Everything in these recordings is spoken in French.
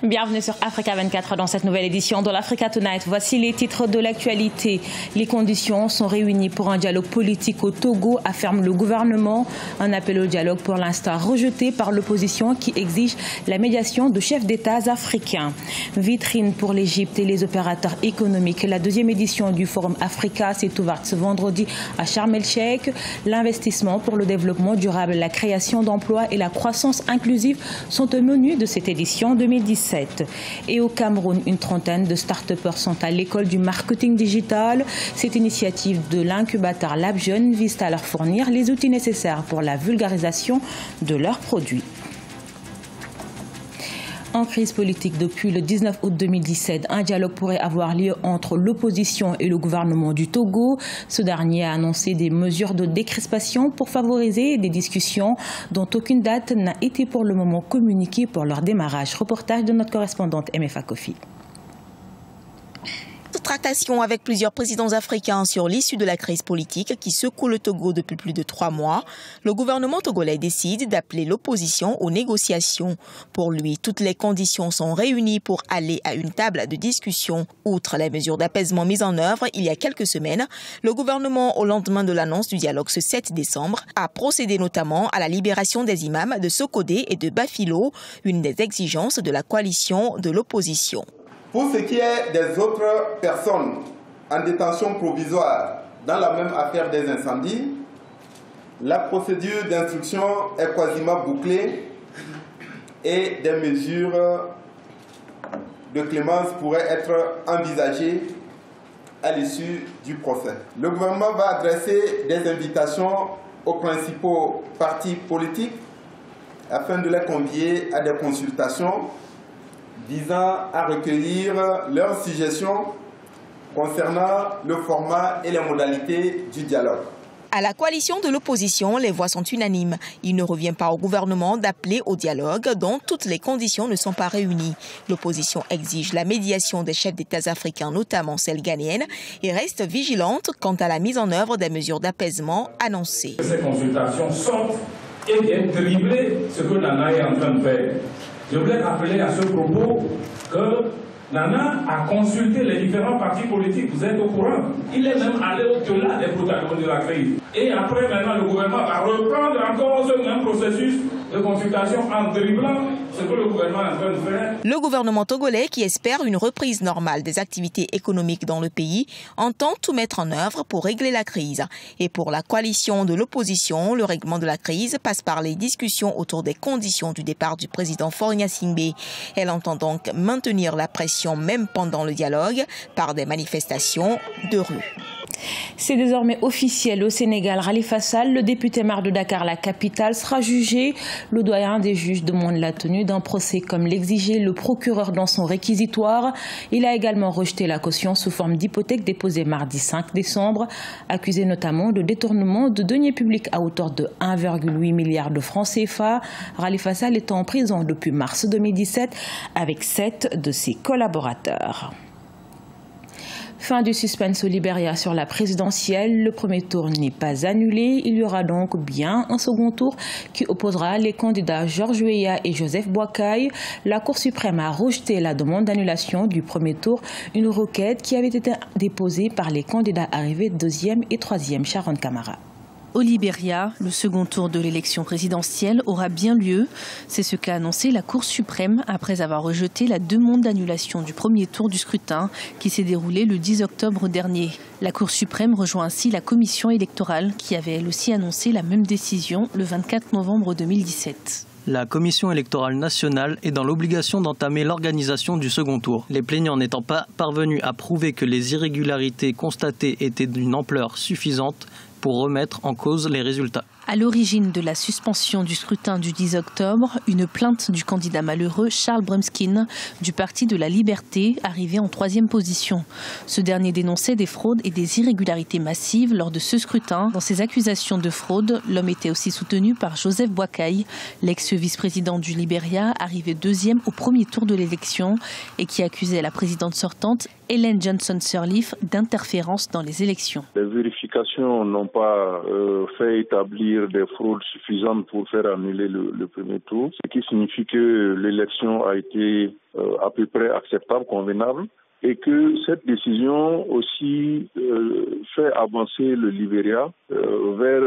Bienvenue sur Africa 24 dans cette nouvelle édition de l'Africa Tonight. Voici les titres de l'actualité. Les conditions sont réunies pour un dialogue politique au Togo, affirme le gouvernement. Un appel au dialogue pour l'instant rejeté par l'opposition qui exige la médiation de chefs d'État africains. Vitrine pour l'Égypte et les opérateurs économiques. La deuxième édition du Forum Africa s'est ouverte ce vendredi à Sharm el-Sheikh. L'investissement pour le développement durable, la création d'emplois et la croissance inclusive sont au menu de cette édition 2017. Et au Cameroun, une trentaine de start-upers sont à l'école du marketing digital. Cette initiative de l'incubateur Lab Jeune vise à leur fournir les outils nécessaires pour la vulgarisation de leurs produits. En crise politique depuis le 19 août 2017, un dialogue pourrait avoir lieu entre l'opposition et le gouvernement du Togo. Ce dernier a annoncé des mesures de décrispation pour favoriser des discussions dont aucune date n'a été pour le moment communiquée pour leur démarrage. Reportage de notre correspondante MFA Kofi. Tractation avec plusieurs présidents africains sur l'issue de la crise politique qui secoue le Togo depuis plus de 3 mois, le gouvernement togolais décide d'appeler l'opposition aux négociations. Pour lui, toutes les conditions sont réunies pour aller à une table de discussion. Outre les mesures d'apaisement mises en œuvre il y a quelques semaines, le gouvernement, au lendemain de l'annonce du dialogue ce 7 décembre, a procédé notamment à la libération des imams de Sokodé et de Bafilo, une des exigences de la coalition de l'opposition. Pour ce qui est des autres personnes en détention provisoire dans la même affaire des incendies, la procédure d'instruction est quasiment bouclée et des mesures de clémence pourraient être envisagées à l'issue du procès. Le gouvernement va adresser des invitations aux principaux partis politiques afin de les convier à des consultations visant à recueillir leurs suggestions concernant le format et les modalités du dialogue. À la coalition de l'opposition, les voix sont unanimes. Il ne revient pas au gouvernement d'appeler au dialogue dont toutes les conditions ne sont pas réunies. L'opposition exige la médiation des chefs d'État africains, notamment celle ghanéenne, et reste vigilante quant à la mise en œuvre des mesures d'apaisement annoncées. Ces consultations sortent et viennent dribbler ce que Nana est en train de faire. Je voulais rappeler à ce propos que Nana a consulté les différents partis politiques, vous êtes au courant. Il est même allé au-delà des protagonistes de la crise. Et après, maintenant, le gouvernement va reprendre encore ce même processus de consultation en dribblant ce que le gouvernement est en train de faire. Le gouvernement togolais, qui espère une reprise normale des activités économiques dans le pays, entend tout mettre en œuvre pour régler la crise. Et pour la coalition de l'opposition, le règlement de la crise passe par les discussions autour des conditions du départ du président Faure Gnassingbé. Elle entend donc maintenir la pression même pendant le dialogue par des manifestations de rue. C'est désormais officiel au Sénégal. Khalifa Sall, le député maire de Dakar, la capitale, sera jugé. Le doyen des juges demande la tenue d'un procès comme l'exigeait le procureur dans son réquisitoire. Il a également rejeté la caution sous forme d'hypothèque déposée mardi 5 décembre, accusé notamment de détournement de deniers publics à hauteur de 1,8 milliard de francs CFA. Khalifa Sall est en prison depuis mars 2017 avec 7 de ses collaborateurs. Fin du suspense au Libéria sur la présidentielle. Le premier tour n'est pas annulé. Il y aura donc bien un second tour qui opposera les candidats George Weah et Joseph Boakai. La Cour suprême a rejeté la demande d'annulation du premier tour, une requête qui avait été déposée par les candidats arrivés deuxième et troisième. Sharon Kamara. Au Libéria, le second tour de l'élection présidentielle aura bien lieu. C'est ce qu'a annoncé la Cour suprême après avoir rejeté la demande d'annulation du premier tour du scrutin qui s'est déroulé le 10 octobre dernier. La Cour suprême rejoint ainsi la commission électorale qui avait elle aussi annoncé la même décision le 24 novembre 2017. La commission électorale nationale est dans l'obligation d'entamer l'organisation du second tour. Les plaignants n'étant pas parvenus à prouver que les irrégularités constatées étaient d'une ampleur suffisante pour remettre en cause les résultats. À l'origine de la suspension du scrutin du 10 octobre, une plainte du candidat malheureux Charles Brumskin du Parti de la Liberté, arrivé en 3e position. Ce dernier dénonçait des fraudes et des irrégularités massives lors de ce scrutin. Dans ses accusations de fraude, l'homme était aussi soutenu par Joseph Boakai, l'ex-vice-président du Libéria, arrivé 2e au premier tour de l'élection et qui accusait la présidente sortante, Ellen Johnson Sirleaf, d'interférence dans les élections. Les vérifications n'ont pas fait établir des fraudes suffisantes pour faire annuler le premier tour, ce qui signifie que l'élection a été à peu près acceptable, convenable, et que cette décision aussi fait avancer le Libéria vers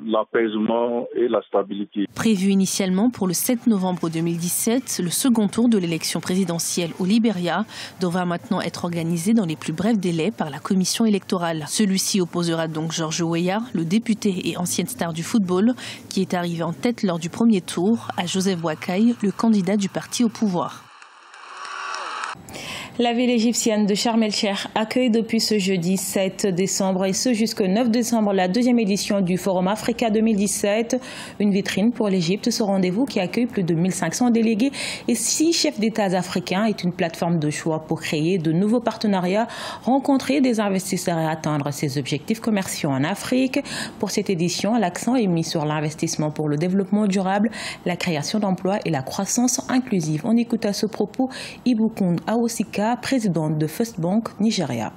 l'apaisement et la stabilité. Prévu initialement pour le 7 novembre 2017, le second tour de l'élection présidentielle au Libéria devra maintenant être organisé dans les plus brefs délais par la commission électorale. Celui-ci opposera donc George Weah, le député et ancienne star du football, qui est arrivé en tête lors du premier tour, à Joseph Boakai, le candidat du parti au pouvoir. La ville égyptienne de Sharm el-Sheikh accueille depuis ce jeudi 7 décembre et ce jusqu'au 9 décembre la deuxième édition du Forum Africa 2017. Une vitrine pour l'Égypte, ce rendez-vous qui accueille plus de 1500 délégués et 6 chefs d'État africains est une plateforme de choix pour créer de nouveaux partenariats, rencontrer des investisseurs et atteindre ses objectifs commerciaux en Afrique. Pour cette édition, l'accent est mis sur l'investissement pour le développement durable, la création d'emplois et la croissance inclusive. On écoute à ce propos Ibukun Awosika, présidente de First Bank Nigeria.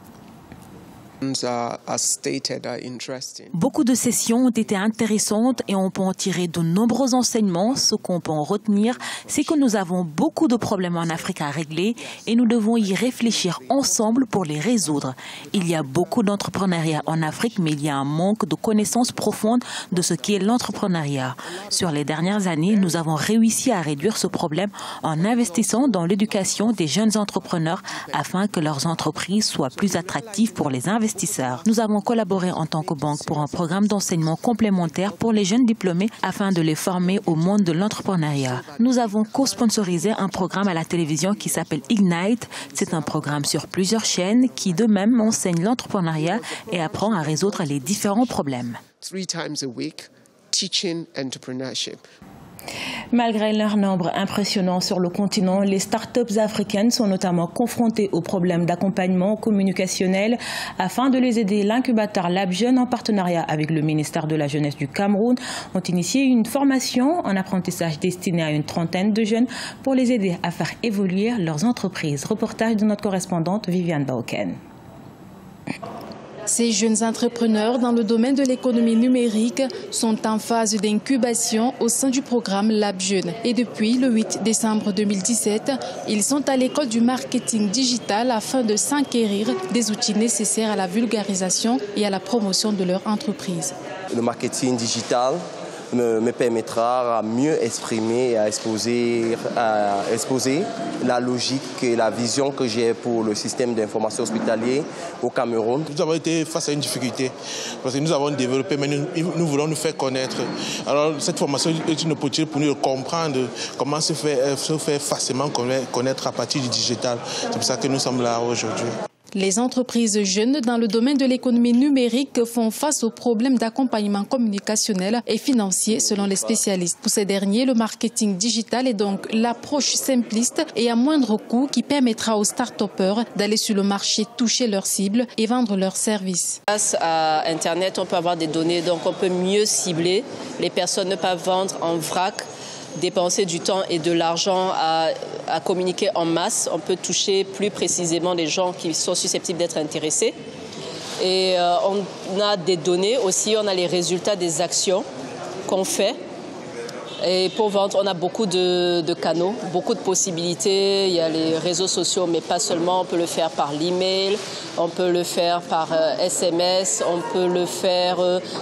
Beaucoup de sessions ont été intéressantes et on peut en tirer de nombreux enseignements. Ce qu'on peut en retenir, c'est que nous avons beaucoup de problèmes en Afrique à régler et nous devons y réfléchir ensemble pour les résoudre. Il y a beaucoup d'entrepreneuriat en Afrique, mais il y a un manque de connaissances profondes de ce qu'est l'entrepreneuriat. Sur les dernières années, nous avons réussi à réduire ce problème en investissant dans l'éducation des jeunes entrepreneurs afin que leurs entreprises soient plus attractives pour les investisseurs. Nous avons collaboré en tant que banque pour un programme d'enseignement complémentaire pour les jeunes diplômés afin de les former au monde de l'entrepreneuriat. Nous avons co-sponsorisé un programme à la télévision qui s'appelle Ignite. C'est un programme sur plusieurs chaînes qui de même enseigne l'entrepreneuriat et apprend à résoudre les différents problèmes. 3 times a week, teaching entrepreneurship. Malgré leur nombre impressionnant sur le continent, les startups africaines sont notamment confrontées aux problèmes d'accompagnement communicationnel. Afin de les aider, l'incubateur Lab Jeune, en partenariat avec le ministère de la Jeunesse du Cameroun, ont initié une formation en apprentissage destinée à une trentaine de jeunes pour les aider à faire évoluer leurs entreprises. Reportage de notre correspondante Viviane Baoken. Ces jeunes entrepreneurs dans le domaine de l'économie numérique sont en phase d'incubation au sein du programme Lab Jeune. Et depuis le 8 décembre 2017, ils sont à l'école du marketing digital afin de s'enquérir des outils nécessaires à la vulgarisation et à la promotion de leur entreprise. Le marketing digital me permettra à mieux exprimer et à exposer la logique et la vision que j'ai pour le système d'information hospitalier au Cameroun. Nous avons été face à une difficulté parce que nous avons développé, mais nous voulons nous faire connaître. Alors cette formation est une opportunité pour nous de comprendre comment se faire facilement connaître à partir du digital. C'est pour ça que nous sommes là aujourd'hui. Les entreprises jeunes dans le domaine de l'économie numérique font face aux problèmes d'accompagnement communicationnel et financier selon les spécialistes. Pour ces derniers, le marketing digital est donc l'approche simpliste et à moindre coût qui permettra aux start-upers d'aller sur le marché, toucher leurs cibles et vendre leurs services. Grâce à Internet, on peut avoir des données, donc on peut mieux cibler. Les personnes ne peuvent vendre en vrac, dépenser du temps et de l'argent à communiquer en masse. On peut toucher plus précisément les gens qui sont susceptibles d'être intéressés. Et on a des données aussi, on a les résultats des actions qu'on fait. Et pour vendre, on a beaucoup de canaux, beaucoup de possibilités. Il y a les réseaux sociaux, mais pas seulement. On peut le faire par l'email, on peut le faire par SMS, on peut le faire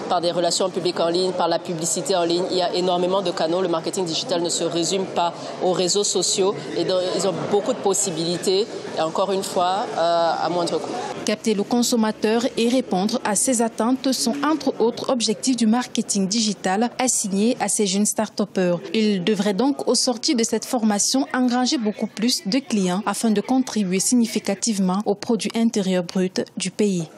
par des relations publiques en ligne, par la publicité en ligne. Il y a énormément de canaux. Le marketing digital ne se résume pas aux réseaux sociaux. Et donc, ils ont beaucoup de possibilités, et encore une fois, à moindre coût. Capter le consommateur et répondre à ses attentes sont entre autres objectifs du marketing digital assigné à ces jeunes start-upers. Ils devraient donc, au sortir de cette formation, engranger beaucoup plus de clients afin de contribuer significativement au produit intérieur brut du pays.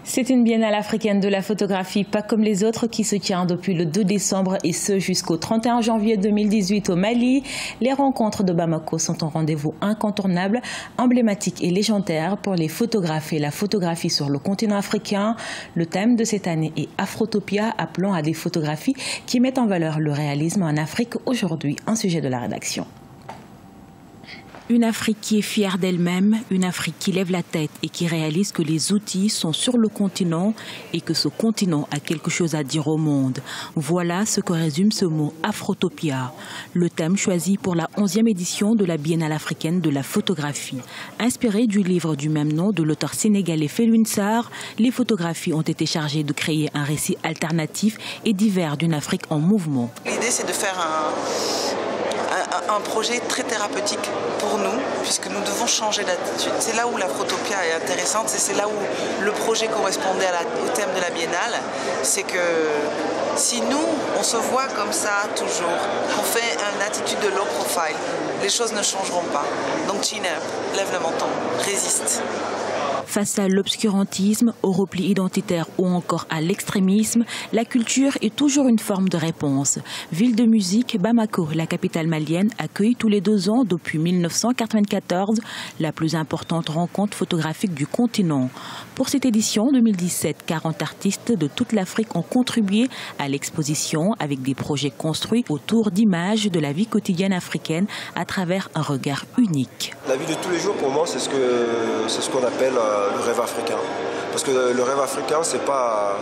C'est une biennale africaine de la photographie, pas comme les autres, qui se tient depuis le 2 décembre et ce jusqu'au 31 janvier 2018 au Mali. Les rencontres de Bamako sont un rendez-vous incontournable, emblématique et légendaire pour les photographes et la photographie sur le continent africain. Le thème de cette année est Afrotopia, appelant à des photographies qui mettent en valeur le réalisme en Afrique aujourd'hui, un sujet de la rédaction. Une Afrique qui est fière d'elle-même, une Afrique qui lève la tête et qui réalise que les outils sont sur le continent et que ce continent a quelque chose à dire au monde. Voilà ce que résume ce mot Afrotopia, le thème choisi pour la 11e édition de la Biennale africaine de la photographie. Inspiré du livre du même nom de l'auteur sénégalais Felwine Sarr, les photographies ont été chargées de créer un récit alternatif et divers d'une Afrique en mouvement. L'idée, c'est de faire un projet très thérapeutique pour nous, puisque nous devons changer d'attitude. C'est là où la Afrotopia est intéressante, c'est là où le projet correspondait au thème de la Biennale. C'est que si nous, on se voit comme ça toujours, qu'on fait une attitude de low profile, les choses ne changeront pas. Donc chin up, lève le menton, résiste. Face à l'obscurantisme, au repli identitaire ou encore à l'extrémisme, la culture est toujours une forme de réponse. Ville de musique, Bamako, la capitale malienne, accueille tous les 2 ans depuis 1994 la plus importante rencontre photographique du continent. Pour cette édition 2017, 40 artistes de toute l'Afrique ont contribué à l'exposition avec des projets construits autour d'images de la vie quotidienne africaine à travers un regard unique. La vie de tous les jours, pour moi, c'est ce qu'on appelle le rêve africain. Parce que le rêve africain, c'est pas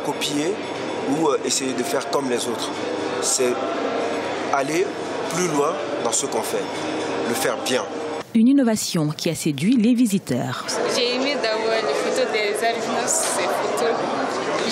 copier ou essayer de faire comme les autres. C'est aller plus loin dans ce qu'on fait, le faire bien. Une innovation qui a séduit les visiteurs. J'ai aimé d'avoir les photos des albinos, ces photos.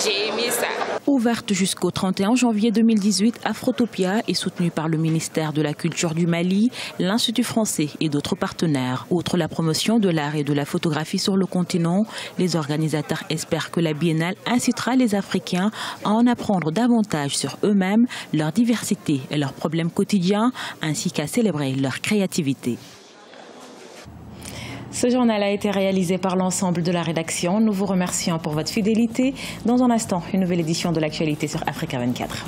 J'ai aimé ça. Ouverte jusqu'au 31 janvier 2018, Afrotopia est soutenue par le ministère de la Culture du Mali, l'Institut français et d'autres partenaires. Outre la promotion de l'art et de la photographie sur le continent, les organisateurs espèrent que la Biennale incitera les Africains à en apprendre davantage sur eux-mêmes, leur diversité et leurs problèmes quotidiens, ainsi qu'à célébrer leur créativité. Ce journal a été réalisé par l'ensemble de la rédaction. Nous vous remercions pour votre fidélité. Dans un instant, une nouvelle édition de l'actualité sur Africa 24.